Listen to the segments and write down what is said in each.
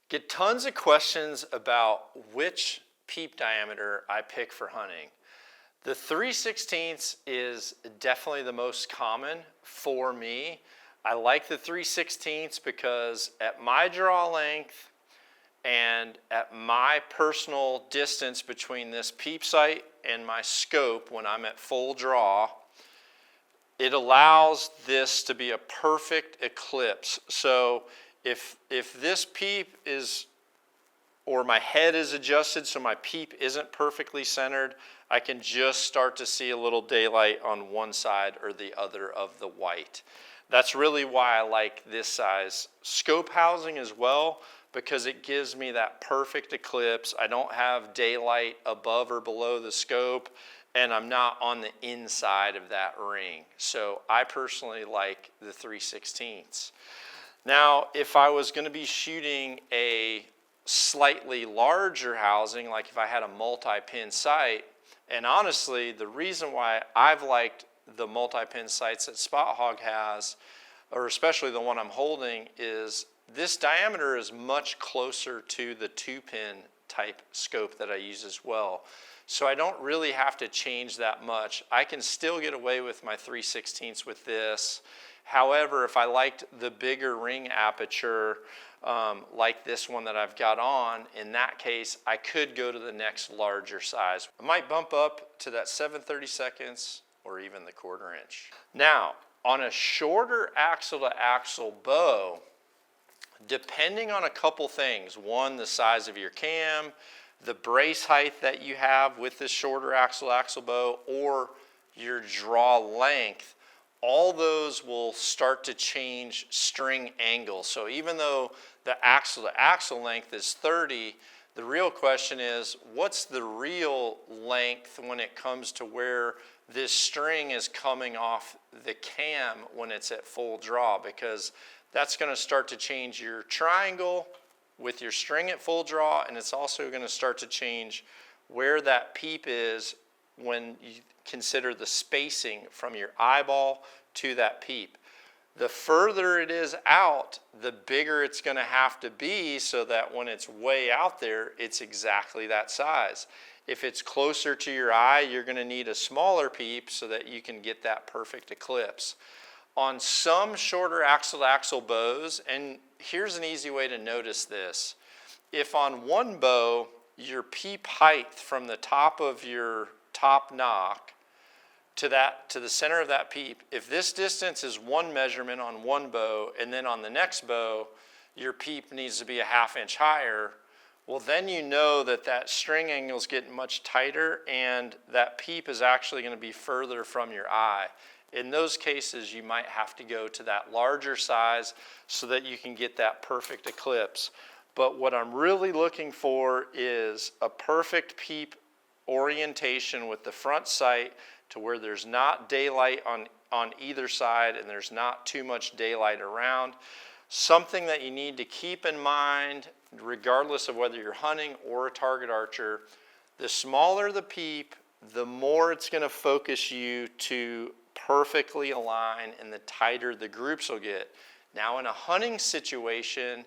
Get tons of questions about which peep diameter I pick for hunting. The 3/16 is definitely the most common for me. I like the 3/16 because at my draw length and at my personal distance between this peep sight and my scope when I'm at full draw, it allows this to be a perfect eclipse. So if this peep is, or my head is adjusted so my peep isn't perfectly centered, I can just start to see a little daylight on one side or the other of the white. That's really why I like this size scope housing as well, because it gives me that perfect eclipse. I don't have daylight above or below the scope, and I'm not on the inside of that ring. So I personally like the 3/16. Now, if I was going to be shooting a slightly larger housing, like if I had a multi-pin sight, and honestly, the reason why I've liked the multi-pin sights that Spot Hogg has, or especially the one I'm holding, is this diameter is much closer to the 2-pin type scope that I use as well. So I don't really have to change that much. I can still get away with my 3/16 with this. However, if I liked the bigger ring aperture, like this one that I've got on, in that case, I could go to the next larger size. I might bump up to that 7/32 or even the 1/4 inch. Now, on a shorter axle to axle bow, depending on a couple things, one, the size of your cam, the brace height that you have with this shorter axle to axle bow, or your draw length, all those will start to change string angle. So even though the axle to axle length is 30, the real question is, what's the real length when it comes to where this string is coming off the cam when it's at full draw? Because that's going to start to change your triangle with your string at full draw, and it's also going to start to change where that peep is when you consider the spacing from your eyeball to that peep. The further it is out, the bigger it's going to have to be so that when it's way out there, it's exactly that size. If it's closer to your eye, you're going to need a smaller peep so that you can get that perfect eclipse. On some shorter axle-to-axle bows, and here's an easy way to notice this. If on one bow, your peep height from the top of your top nock to the center of that peep, if this distance is one measurement on one bow, and then on the next bow, your peep needs to be a 1/2 inch higher, well, then you know that that string angle is getting much tighter and that peep is actually going to be further from your eye. In those cases, you might have to go to that larger size so that you can get that perfect eclipse. But what I'm really looking for is a perfect peep orientation with the front sight to where there's not daylight on either side and there's not too much daylight around. Something that you need to keep in mind, regardless of whether you're hunting or a target archer, the smaller the peep, the more it's going to focus you to perfectly align, and the tighter the groups will get. Now, in a hunting situation,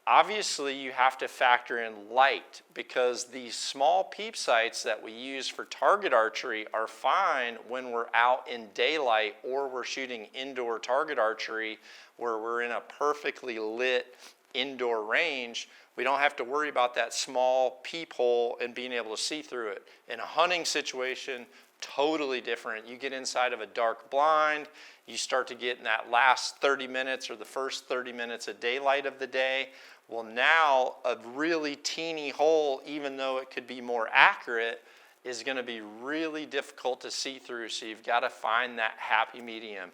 obviously you have to factor in light, because these small peep sights that we use for target archery are fine when we're out in daylight or we're shooting indoor target archery where we're in a perfectly lit indoor range. We don't have to worry about that small peephole and being able to see through it. In a hunting situation, totally different. You get inside of a dark blind, you start to get in that last 30 minutes or the first 30 minutes of daylight of the day. Well, now a really teeny hole, even though it could be more accurate, is going to be really difficult to see through. So you've got to find that happy medium.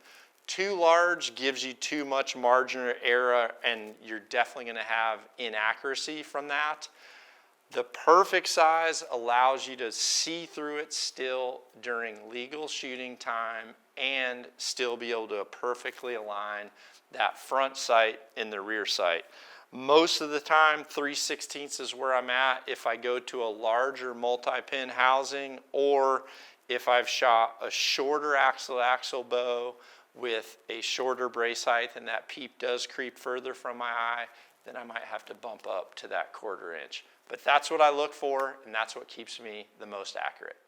Too large gives you too much margin of error, and you're definitely going to have inaccuracy from that. The perfect size allows you to see through it still during legal shooting time and still be able to perfectly align that front sight and the rear sight. Most of the time, 3/16 is where I'm at if I go to a larger multi-pin housing, or if I've shot a shorter axle-to-axle bow with a shorter brace height and that peep does creep further from my eye, then I might have to bump up to that 1/4 inch. But that's what I look for, and that's what keeps me the most accurate.